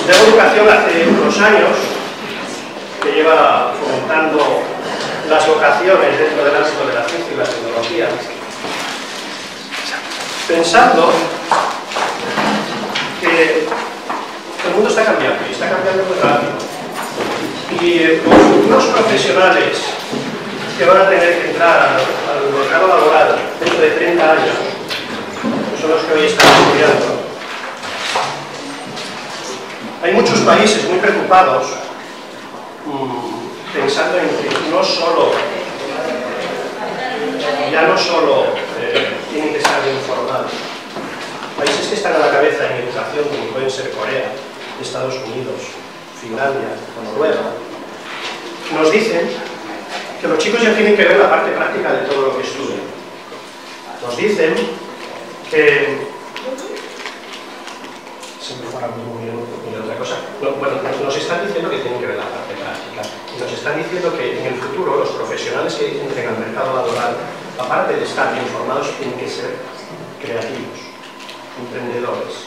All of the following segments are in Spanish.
Debo Educación hace unos años que lleva fomentando las vocaciones dentro del ámbito de la ciencia y la tecnología, pensando que el mundo está cambiando y está cambiando muy rápido, y los futuros profesionales que van a tener que entrar al mercado laboral dentro de 30 años, que son los que hoy están estudiando. Hay muchos países muy preocupados pensando en que ya no solo tienen que estar bien formados. Países que están a la cabeza en educación, como pueden ser Corea, Estados Unidos, Finlandia o Noruega, nos dicen que los chicos ya tienen que ver la parte práctica de todo lo que estudian. Nos dicen que... nos están diciendo que tienen que ver la parte práctica. Y nos están diciendo que en el futuro los profesionales que entren al mercado laboral, aparte de estar bien formados, tienen que ser creativos, emprendedores,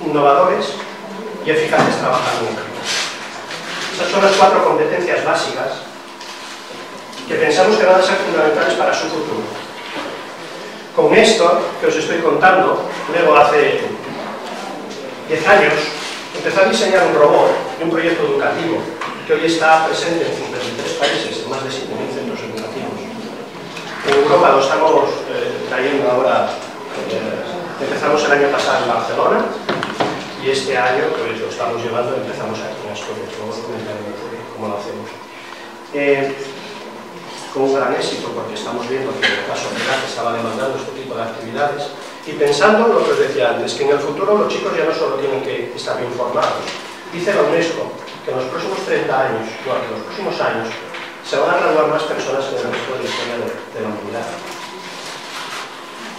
innovadores y eficaces trabajando en equipo. Esas son las 4 competencias básicas que pensamos que van a ser fundamentales para su futuro. Con esto que os estoy contando, luego hace 10 años, empezó a diseñar un robot y un proyecto educativo que hoy está presente en 53 países, en más de 7.000 centros educativos. En Europa lo estamos trayendo ahora, empezamos el año pasado en Barcelona y este año pues, lo estamos llevando, empezamos aquí en Asturias, luego os comentaré cómo lo hacemos. Con un gran éxito, porque estamos viendo que la sociedad estaba demandando este tipo de actividades. Y pensando lo que os decía antes, que en el futuro los chicos ya no solo tienen que estar bien formados. Dice la UNESCO que en los próximos 30 años, no, en los próximos años, se van a graduar más personas en el resto de la historia de la humanidad.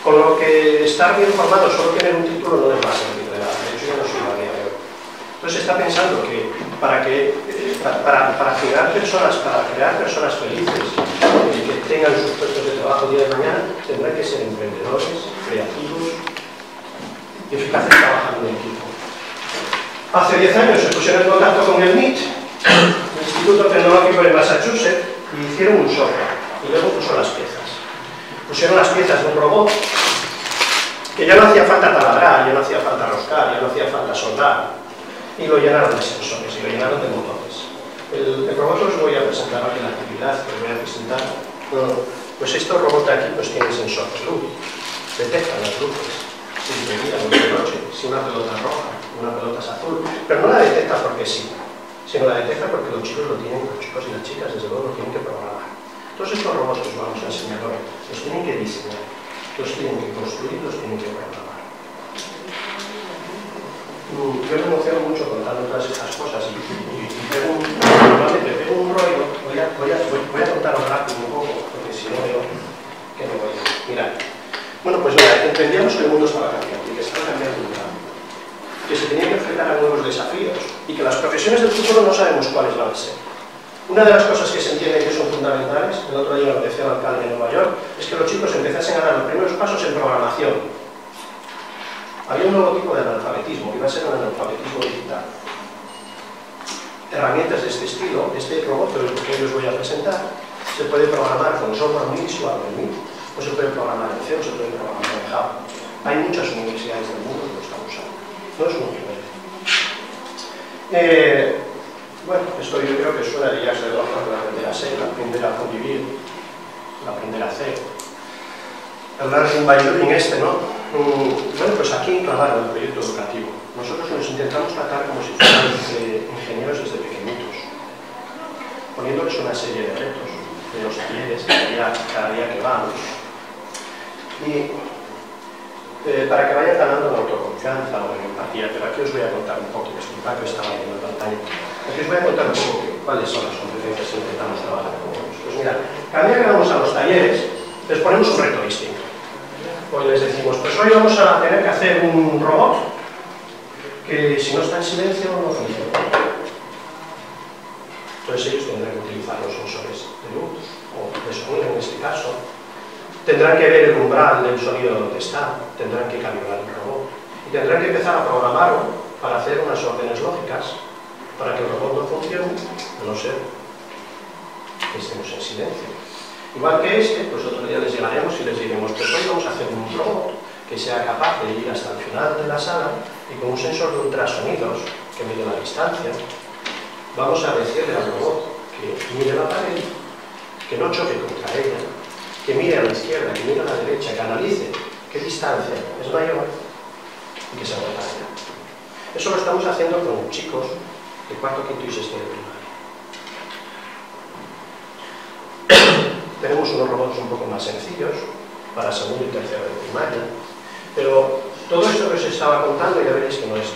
Con lo que estar bien formado, solo tener un título no les va a servir de nada. De hecho, yo no soy la de hoy. Entonces está pensando que para crear personas felices, que tengan sus puestos de trabajo día de mañana, tendrán que ser emprendedores, creativos y eficaces trabajando en equipo. Hace 10 años se pusieron en contacto con el MIT, el Instituto Tecnológico de Massachusetts, y hicieron un software, y luego puso las piezas. Pusieron las piezas de un robot que ya no hacía falta taladrar, ya no hacía falta roscar, ya no hacía falta soldar, y lo llenaron de sensores, y lo llenaron de motores. El robot os voy a presentar aquí en la actividad, que os voy a presentar. Pues estos robots de aquí pues tienen sensor de luz, detectan las luces, si es de día o de noche, si una pelota es roja, una pelota es azul, pero no la detecta porque sí, sino la detecta porque los chicos lo tienen, los chicos y las chicas desde luego lo tienen que programar. Todos estos robots que os vamos a enseñar hoy, los tienen que diseñar, los tienen que construir, los tienen que programar. Yo me emociono mucho contando todas estas cosas y normalmente pego un rollo, voy a contaros rápido un poco, porque si no veo que no voy a mirar. Bueno, pues mira, entendíamos que el mundo estaba cambiando y que estaba cambiando muy rápido, que se tenía que enfrentar a nuevos desafíos y que las profesiones del futuro no sabemos cuáles van a ser. Una de las cosas que se entiende que son fundamentales, el otro día lo decía el alcalde de Nueva York, es que los chicos empezasen a dar los primeros pasos en programación. Había un nuevo tipo de analfabetismo, que iba a ser un analfabetismo digital. Herramientas de este estilo, este robot que hoy os voy a presentar, se puede programar con software muy suave, o se puede programar en C, o se puede programar en Java. Hay muchas universidades del mundo que lo están usando. No es un primer. Bueno, esto yo creo que suena de Jacques Delors, aprender a ser, aprender a convivir, aprender a hacer. El learning by doing ¿no? Bueno, pues aquí enclavaron el proyecto educativo. Nosotros nos intentamos tratar como si fueran ingenieros desde pequeñitos, poniéndoles una serie de retos, de los talleres cada día que vamos. Y para que vayan ganando en autoconfianza o en empatía, pero aquí os voy a contar un poco, que que estaba viendo en pantalla. Aquí os voy a contar un poco cuáles son las competencias que intentamos trabajar con ellos. Pues mira, cada día que vamos a los talleres, les ponemos un reto distinto. Hoy les decimos, pues hoy vamos a tener que hacer un robot que si no está en silencio no funciona. Entonces ellos tendrán que utilizar los sensores de luz o de sonido en este caso. Tendrán que ver el umbral del sonido donde está, tendrán que calibrar el robot y tendrán que empezar a programarlo para hacer unas órdenes lógicas para que el robot no funcione, a no ser que estemos en silencio. Igual que este, pues otro día les llegaremos y les diremos, pues hoy vamos a hacer un robot que sea capaz de ir hasta el final de la sala y con un sensor de ultrasonidos que mide la distancia, vamos a decirle al robot que mire la pared, que no choque contra ella, que mire a la izquierda, que mire a la derecha, que analice qué distancia es mayor y que se vaya para allá. Eso lo estamos haciendo con chicos de cuarto, quinto y sexto de primaria. Tenemos unos robots un poco más sencillos para segundo y tercero de primaria, pero todo esto que os estaba contando ya veréis que no es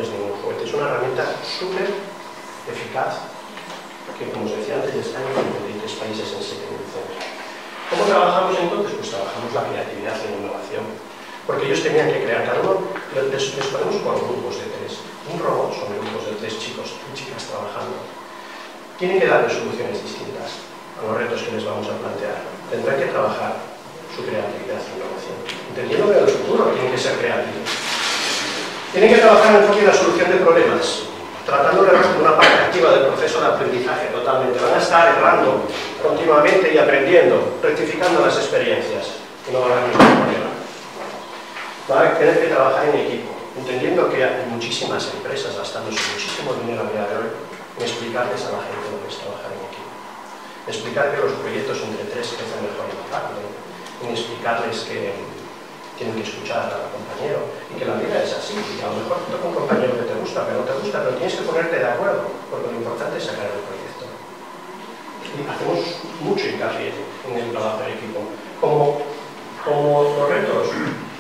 ningún juguete, es una herramienta súper eficaz que, como os decía antes, ya está en 53 países en 7 licencias. ¿Cómo trabajamos entonces? Pues trabajamos la creatividad y la innovación, porque ellos tenían que crear, cada uno les ponemos por grupos de 3, un robot son grupos de 3 chicos y chicas trabajando. Tienen que darle soluciones distintas a los retos que les vamos a plantear. Tendrán que trabajar su creatividad y innovación, entendiendo que en el futuro tienen que ser creativos. Tienen que trabajar en el enfoque de la solución de problemas, tratando de una parte activa del proceso de aprendizaje totalmente. Van a estar errando continuamente y aprendiendo, rectificando las experiencias, y no van a haber ningún problema. Van a tener que trabajar en equipo, entendiendo que hay muchísimas empresas gastándose muchísimo dinero a día de hoy en explicarles a la gente lo que es trabajar en equipo. Explicar que los proyectos entre 3 crecen mejor y más rápido, en explicarles que tienen que escuchar al compañero y que la vida es así, y a lo mejor te toca un compañero que te gusta, que no te gusta, pero tienes que ponerte de acuerdo, porque lo importante es sacar el proyecto. Y hacemos mucho hincapié en el trabajo en equipo. Como los retos,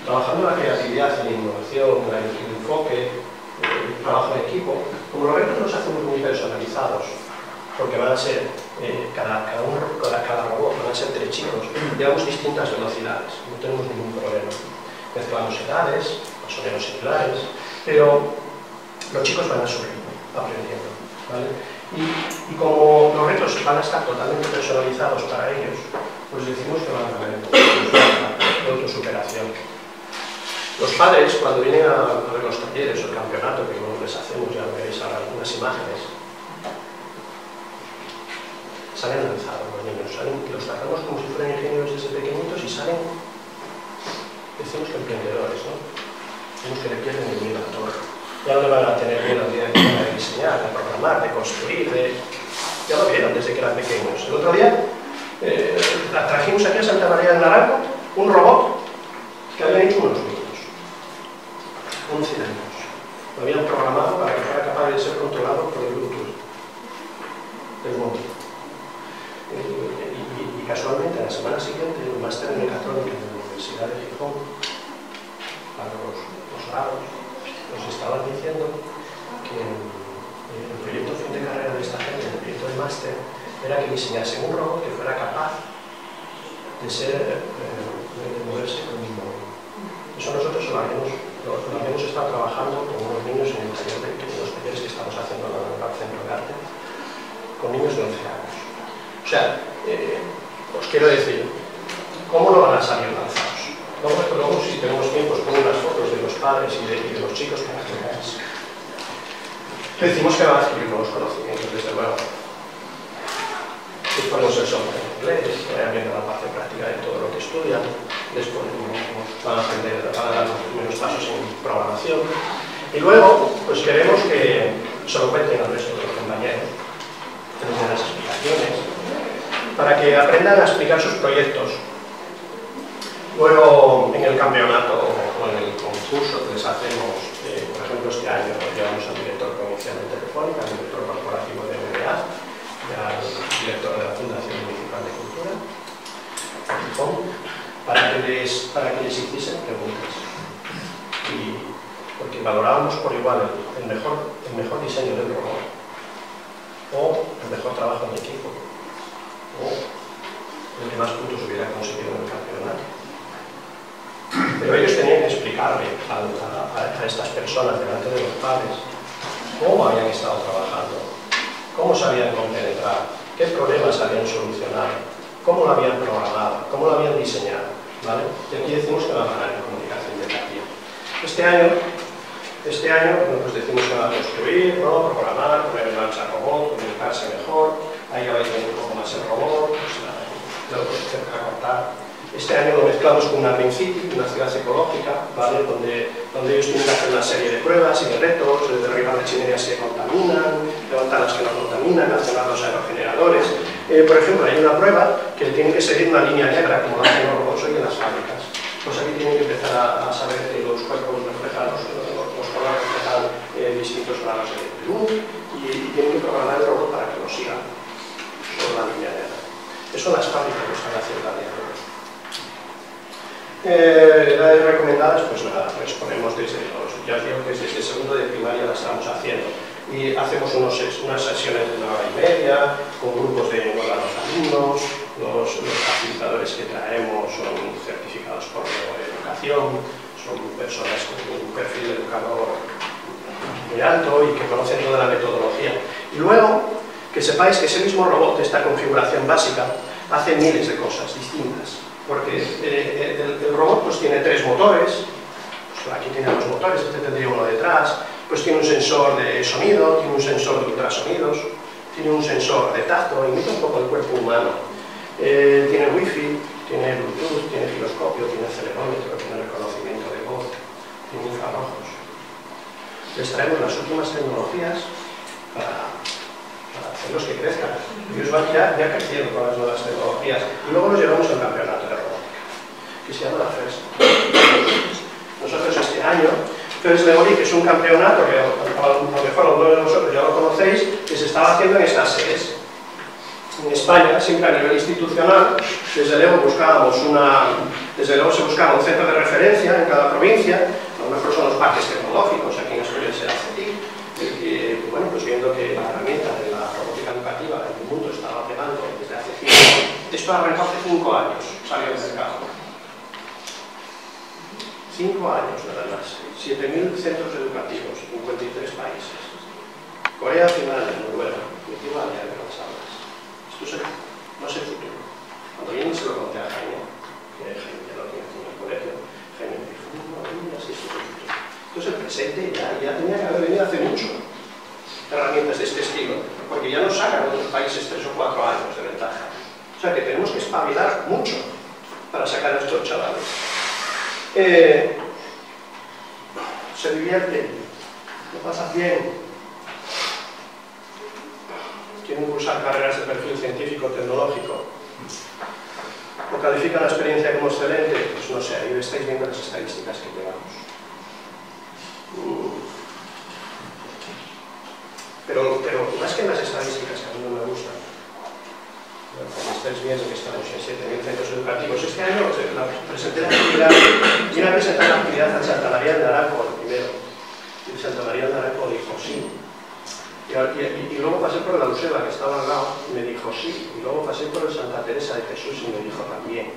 trabajando la creatividad, la innovación, el enfoque, el trabajo en equipo, como los retos los hacemos muy personalizados, porque van a ser cada robot, van a ser 3 chicos, llevamos distintas velocidades, no tenemos ningún problema. Mezclamos edades, más o menos similares, pero los chicos van a su ritmo, aprendiendo, ¿vale? Y como los retos van a estar totalmente personalizados para ellos, pues decimos que van a haber de autosuperación. Los padres, cuando vienen a ver los talleres o el campeonato que les hacemos, ya veréis ahora algunas imágenes, salen lanzados los niños, los tratamos como si fueran ingenieros desde pequeñitos y salen, decimos que emprendedores, ¿no? Decimos que le pierden el miedo a todo. Ya no le van a tener miedo al día de diseñar, de programar, de construir, ya lo vieron desde que eran pequeños. El otro día trajimos aquí a Santa María del Naranco un robot que habían hecho unos niños, 11 años. Lo habían programado para que fuera capaz de ser controlado por el Bluetooth del móvil. Y casualmente, la semana siguiente, el máster en mecatrónica de la Universidad de Gijón, para los grados, nos estaban diciendo que el proyecto fin de carrera de esta gente, el proyecto de máster, era que diseñase un robot que fuera capaz de moverse con un móvil. Eso nosotros lo habíamos estado trabajando con unos niños en el taller de los talleres que estamos haciendo en el Centro de Arte, con niños de 11 años. O sea, os quiero decir, ¿cómo no van a salir lanzados? Luego, si tenemos tiempo, os pongo unas fotos de los padres y de los chicos para que veáis. Decimos que van a adquirir nuevos conocimientos, desde luego. Les ponemos el software en inglés, que vayan viendo la parte práctica de todo lo que estudian, después van a aprender, van a dar los primeros pasos en programación. Y luego, pues queremos que se lo cuenten al resto de los compañeros, que nos den las explicaciones, para que aprendan a explicar sus proyectos. Luego, en el campeonato o en el concurso que les hacemos, por ejemplo, este año llevamos al director provincial de Telefónica, al director corporativo de MBA, y al director de la Fundación Municipal de Cultura, para que les hiciesen preguntas. Porque valorábamos por igual el mejor diseño del robot, o el mejor trabajo en equipo, o el que más puntos hubiera conseguido en el campeonato. Pero ellos tenían que explicarle a estas personas delante de los padres cómo habían estado trabajando, cómo se habían compenetrado, qué problemas habían solucionado, cómo lo habían programado, cómo lo habían diseñado, ¿vale? Y aquí decimos que van a ganar en comunicación de calidad. Este año Este año pues decimos que va a construir, ¿no? Programar, poner en marcha el robot, comunicarse mejor, ahí ya vais viendo un poco más el robot, pues luego cerca cortar. Este año lo mezclamos con una Green City, una ciudad ecológica, ¿vale? donde ellos tienen que hacer una serie de pruebas y de retos, de derribar las chimeneas que contaminan, levantar las que no contaminan, accionar los aerogeneradores. Por ejemplo, hay una prueba que tiene que seguir una línea negra, como lo hacen los robots hoy en las fábricas. Pues aquí tienen que empezar a saber que los cuerpos reflejan, los colores reflejan distintos grados de luz y tienen que programar el robot para que lo siga sobre la línea negra. Eso las fábricas lo están haciendo a día de hoy. Edades recomendadas, pues nada, pues ponemos desde ya digo que desde segundo de primaria la estamos haciendo y hacemos unas sesiones de 1 hora y media con grupos de los alumnos, los facilitadores que traemos son certificados por educación, son personas con un perfil de educador muy alto y que conocen toda la metodología. Y luego, que sepáis que ese mismo robot de esta configuración básica hace miles de cosas distintas. Porque el robot pues, tiene 3 motores, pues, aquí tiene 2 motores, este tendría uno detrás, pues tiene un sensor de sonido, tiene un sensor de ultrasonidos, tiene un sensor de tacto, imita un poco el cuerpo humano, tiene wifi, tiene bluetooth, tiene giroscopio, tiene acelerómetro, tiene reconocimiento de voz, tiene infrarrojos. Les traemos las últimas tecnologías para hacerlos que crezcan. Ellos van ya creciendo con las nuevas tecnologías. Y luego nos llevamos al campeonato de robótica, que se llama la FIRST. Nosotros este año, FIRST Legory, que es un campeonato que a lo mejor algunos de vosotros ya lo conocéis, que se estaba haciendo en estas sedes. En España, siempre a nivel institucional, desde luego se buscaba un centro de referencia en cada provincia, a lo mejor son los parques tecnológicos, aquí en Asturias será CETIC, bueno, pues viendo que la herramienta de la robótica educativa en el mundo estaba pegando desde hace 5 años, esto arrancó hace 5 años, salió del mercado. 5 años nada más, 7.000 centros educativos, 53 países. Corea, Finlandia, Noruega, Lituania, de las aulas. Esto no es el futuro. Cuando viene se lo conté a Jaime, que Jaime ya lo tiene en el colegio, Jaime me dijo, no, así es el futuro. Entonces el presente ya tenía que haber venido hace mucho herramientas de este estilo, porque ya nos sacan otros países 3 o 4 años de ventaja. O sea que tenemos que espabilar mucho para sacar a estos chavales. Se divierten, lo pasan bien, quieren cursar carreras de perfil científico-tecnológico, o califican la experiencia como excelente, pues no sé, ahí estáis viendo las estadísticas que llevamos. Pero más que las estadísticas, que a mí no me gustan, como estáis viendo que estamos en 7.000 centros educativos, este año presenté la actividad, vine a presentar la actividad a Santa María de Naranjo primero, y Santa María de Naranjo dijo sí, y luego pasé por la Useva, que estaba al lado, y me dijo sí, y luego pasé por el Santa Teresa de Jesús y me dijo también,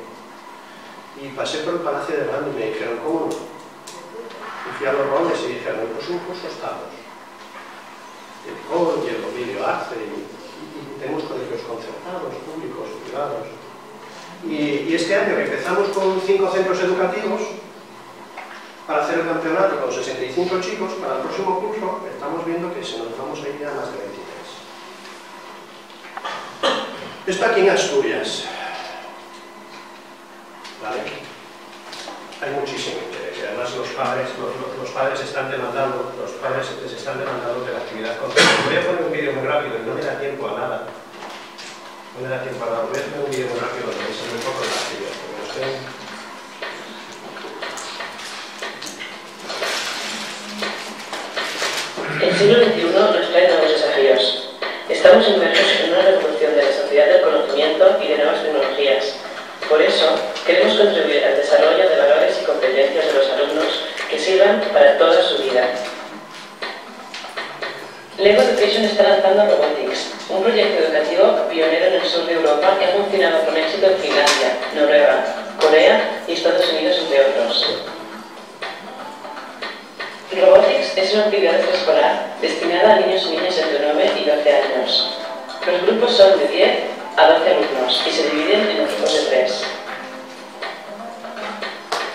y pasé por el Palacio de Grande y me dijeron ¿cómo no? Y fui a los roles y dijeron, pues un curso estamos. El COL y el Ovidio Arce, y tenemos colegios concertados, públicos, privados. Y este año empezamos con 5 centros educativos para hacer el campeonato con 65 chicos. Para el próximo curso estamos viendo que se nos vamos a ir ya a más de 23. Esto aquí en Asturias. ¿Vale? Hay muchísimo interés y además los padres están demandando, les están demandando de la actividad continua. Voy a poner un vídeo muy rápido y no me da tiempo a nada. No me da tiempo a nada. Voy a poner un vídeo muy rápido donde se ve un poco la actividad. El siglo XXI nos trae nuevos desafíos. Estamos inmersos en una revolución de la sociedad del conocimiento y de nuevas tecnologías. Por eso, queremos contribuir al desarrollo de valores y competencias de los alumnos que sirvan para toda su vida. Lego Education está lanzando Robotics, un proyecto educativo pionero en el sur de Europa que ha funcionado con éxito en Finlandia, Noruega, Corea y Estados Unidos, entre otros. Robotics es una actividad preescolar destinada a niños y niñas entre 9 y 12 años. Los grupos son de 10 a 12 alumnos y se dividen en equipos de 3.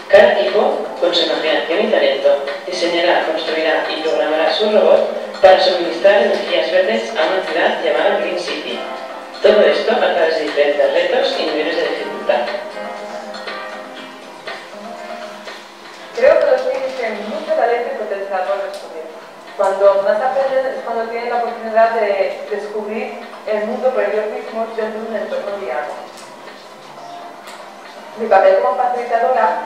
Cada equipo con su imaginación y talento, diseñará, construirá y programará su robot para suministrar energías verdes a una ciudad llamada Green City. Todo esto a través de diferentes retos y niveles de dificultad. Creo que los niños tienen mucho talento y potencial por descubrir. Cuando más aprenden es cuando tienen la oportunidad de descubrir el mundo por ellos mismos dentro de un entorno guiado. Mi papel como facilitadora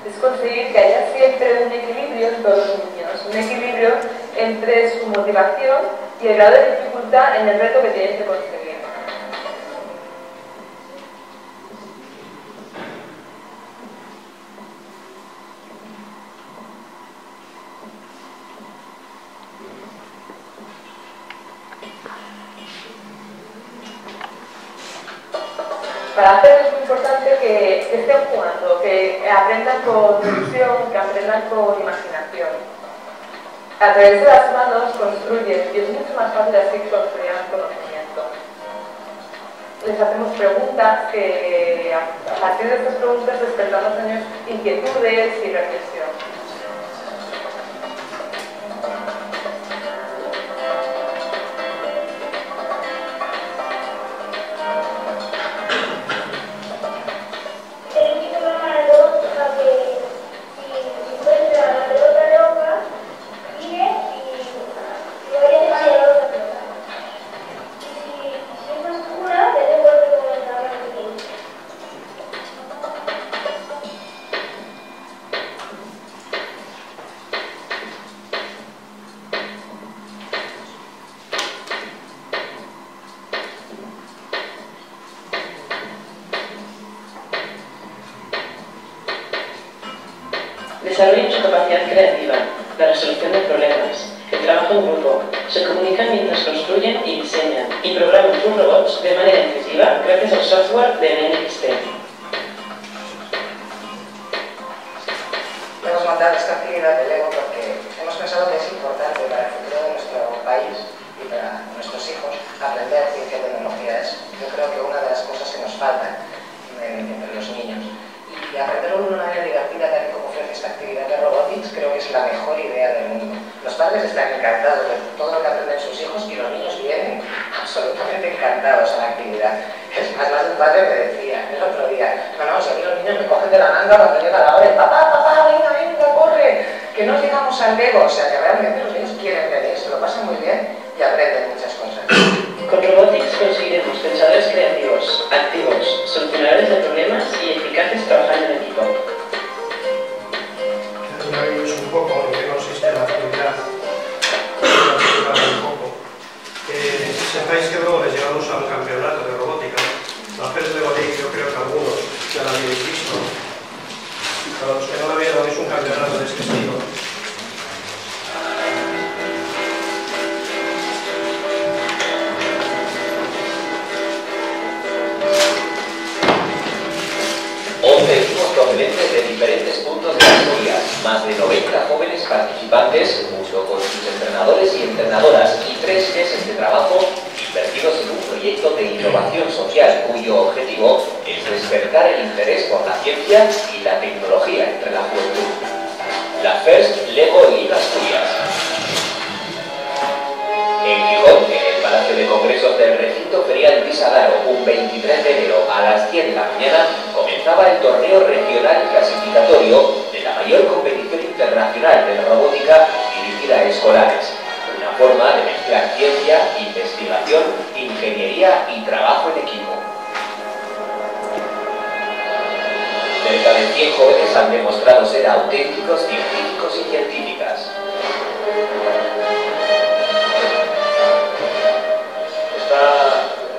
es conseguir que haya siempre un equilibrio en todos los niños, un equilibrio entre su motivación y el grado de dificultad en el reto que tienen que conseguir. Para hacerlo es muy importante que estén jugando, que aprendan con ilusión, que aprendan con imaginación. A través de las manos construyen y es mucho más fácil así construir el conocimiento. Les hacemos preguntas que a partir de estas preguntas despertamos en ellos inquietudes y reflexión. Desarrollan su capacidad creativa, la resolución de problemas, el trabajo en grupo, se comunican mientras construyen y diseñan y programan sus robots de manera intuitiva gracias al software de NXT. Hemos montado esta actividad de Lego porque hemos pensado que es importante para el futuro de nuestro país y para nuestros hijos aprender ciencia y tecnología. Yo creo que una de las cosas que nos faltan entre los niños. Y aprenderlo de una manera divertida, tal y como ofrece esta actividad de robotics, creo que es la mejor idea del mundo. Los padres están encantados de todo lo que aprenden sus hijos y los niños vienen absolutamente encantados a la actividad. Es más de un padre me decía el otro día, no, si a mí los niños me cogen de la manga cuando llega la hora, papá, venga, corre, que no llegamos al Lego. O sea, que realmente los niños quieren ver esto, lo pasan muy bien y aprenden muchas cosas. Con Robotics conseguiremos pensadores creativos, activos, solucionadores de problemas y eficaces trabajando en equipo. Un poco en qué consiste la actividad, un poco. Sepáis que luego les llevamos a un campeonato de robótica. La FES de Bolí, yo creo que algunos ya la habéis visto. Para los que no la vieron, es un campeonato de este estilo. Docentes de diferentes puntos de Asturias, más de 90 jóvenes participantes, junto con sus entrenadores y entrenadoras, y 3 meses de trabajo invertidos en un proyecto de innovación social cuyo objetivo es despertar el interés por la ciencia y la tecnología entre la juventud. La FIRST Lego in Asturias. En Gijón, en el Palacio de Congresos del Recinto Ferial Pisadaro, un 23 de enero a las 10 de la mañana, comenzaba el torneo regional clasificatorio de la mayor competición internacional de robótica dirigida a escolares. Una forma de mezclar ciencia, investigación, ingeniería y trabajo en equipo. Cerca de 100 jóvenes han demostrado ser auténticos científicos y científicas.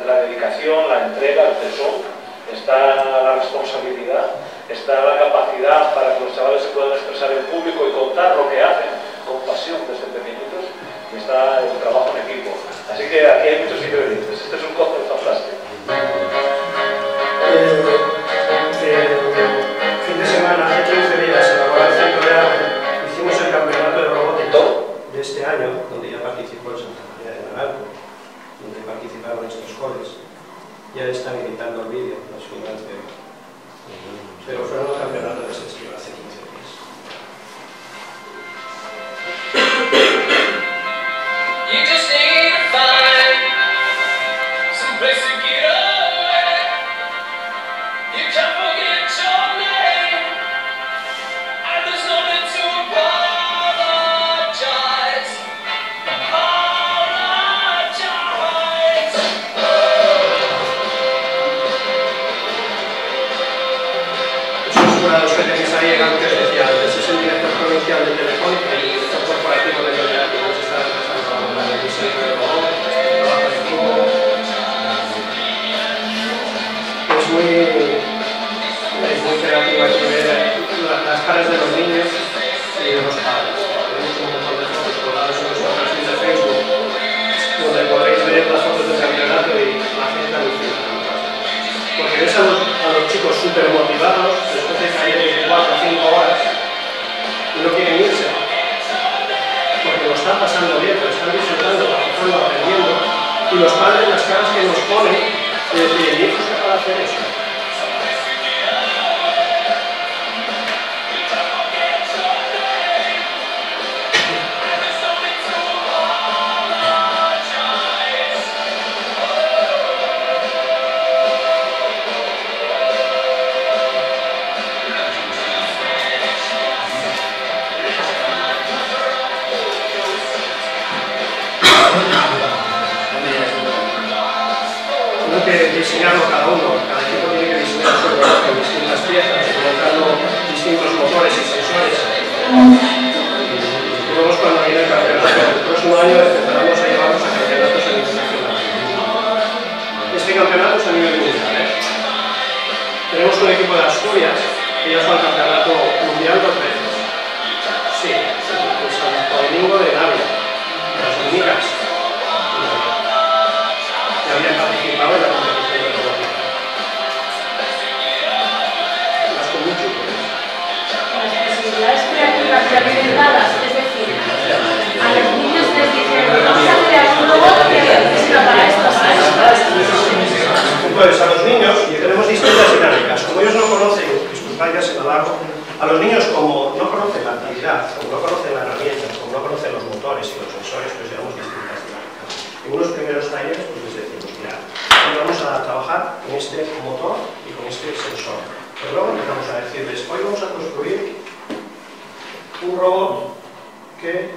La dedicación, la entrega, el tesón, está la responsabilidad, está la capacidad para que los chavales se puedan expresar en público y contar lo que hacen con pasión desde pequeñitos, y está el trabajo en equipo. Así que aquí hay muchos ingredientes. Este es un cóctel fantástico. Fin de semana, hace 15 días, en la Laboral Centro de Arte, hicimos el campeonato de robótica de este año, donde ya participó el Santa María de Naranjo, donde participaron estos jóvenes. Ya están editando el vídeo, no es un gran tema. Pero fueron los campeonatos de ese estilo hace 15 días. Los que tenéis ahí, que os decía antes, es el director provincial de Telefónica y el director corporativo de Novedad, que nos está representando en el diseño de robots, trabajo de equipo. Es muy creativo aquí ver las caras de los niños y de los padres. Tenemos un montón de fotos colgadas en nuestro perfil de Facebook, donde podréis ver las fotos del campeonato y la gente alucina. Porque ves a los chicos súper motivados después de caer 4 o 5 horas y no quieren irse porque lo están pasando bien, lo están disfrutando, trabajando, aprendiendo, y los padres, las caras que nos ponen de decir, ¿y hijo es capaz de hacer eso? Diseñarlo cada uno, cada equipo tiene que diseñar su reloj en distintas piezas, colocando distintos motores y sensores. Y luego cuando viene el campeonato, el próximo año empezaremos a llevarnos a campeonatos a nivel nacional. Este campeonato es a nivel mundial. Tenemos un equipo de Asturias que ya fue al campeonato mundial 2 veces. Sí, el Santo Domingo de Navia, las Dominigas. Que habían participado en la competición. Creativas y habilitadas, es decir, a los niños les dijeron, vamos a crear un robot que sirva para esto, ¿sabes? Pues a los niños tenemos distintas dinámicas. Como ellos no conocen, disculpad ya se lo hago, a los niños como no conocen la actividad, como no conocen la herramienta, como no conocen los motores y los sensores, pues llevamos distintas dinámicas. En unos primeros talleres pues les decimos, mira, hoy vamos a trabajar con este motor y con este sensor. Pero luego empezamos a decirles, hoy vamos a construir un robot que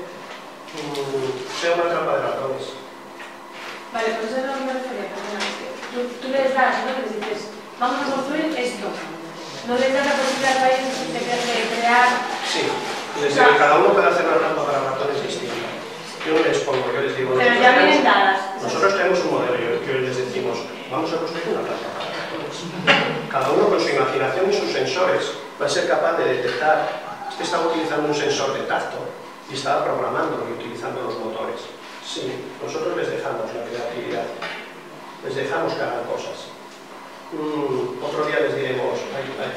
sea una trampa de ratones. Vale, pues eso es lo que me refería. Tú les das, ¿no? Que les dices, vamos a construir esto. No les das la posibilidad a ellos de crear. Sí, desde que cada uno puede hacer una trampa para ratones distinta. Yo no les pongo, yo les digo. Pero ya vienen dadas. Nosotros tenemos un modelo y hoy les decimos, vamos a construir una trampa para ratones. Cada uno con su imaginación y sus sensores va a ser capaz de detectar. Estaba utilizando un sensor de tacto y estaba programando y utilizando los motores. Sí, nosotros les dejamos la creatividad, les dejamos que hagan cosas. Otro día les diremos,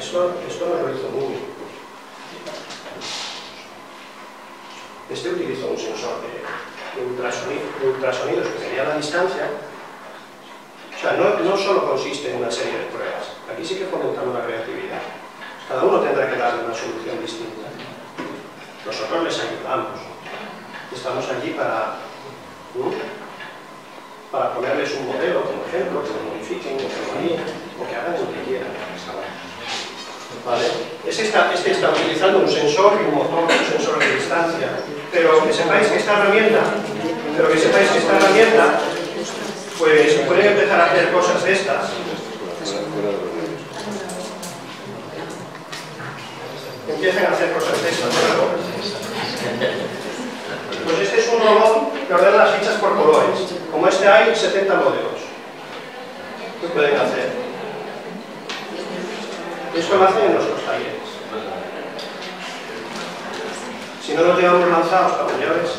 esto nos lo hizo Mumi. Este utilizó un sensor de ultrasonidos que medía la distancia. O sea, no solo consiste en una serie de pruebas. Aquí sí que fomentamos la creatividad. Cada uno tendrá que darle una solución distinta. Nosotros les ayudamos. Estamos allí para ponerles un modelo, como ejemplo, que lo modifiquen, que lo varíen, o que hagan lo que quieran. ¿Vale? Este está utilizando un sensor y un motor, un sensor de distancia. Pero que sepáis que esta herramienta, pues pueden empezar a hacer cosas de estas. Empiezan a hacer cosas de estas. Pues este es un robot que ordena las fichas por colores. Como este hay 70 modelos que pueden hacer. Esto lo hacen en nuestros talleres. Si no nos llevamos lanzados para mayores,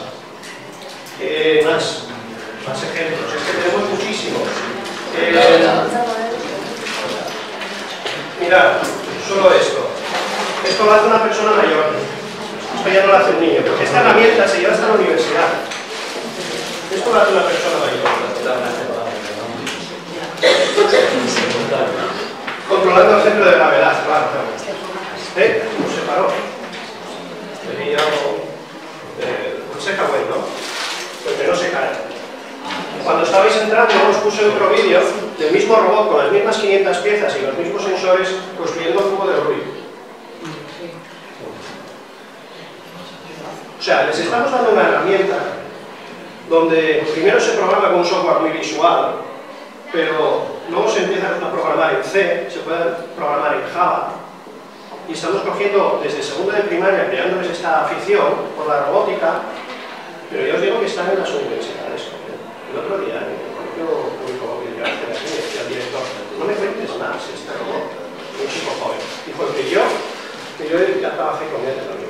más ejemplos. Es que tenemos muchísimos. Mirad, solo esto. Esto lo hace una persona mayor. Esto ya no lo hace un niño, porque esta herramienta se lleva hasta la universidad. Esto lo hace una persona mayor. Controlando el centro de gravedad, claro. ¿Cómo se paró? Tenía seca bueno, ¿no? Porque no se cae. Cuando estabais entrando os puse otro vídeo del mismo robot con las mismas 500 piezas y los mismos sensores construyendo el cubo de Rubik. O sea, les estamos dando una herramienta donde primero se programa con un software muy visual, pero luego se empieza a programar en C, se puede programar en Java, y estamos cogiendo desde segundo de primaria, creándoles esta afición por la robótica, pero yo os digo que están en las universidades. El otro día, en el colegio público que yo hace aquí, decía el director, no me cuentes más este robot, un chico joven. Dijo que yo ya trabajé con él en la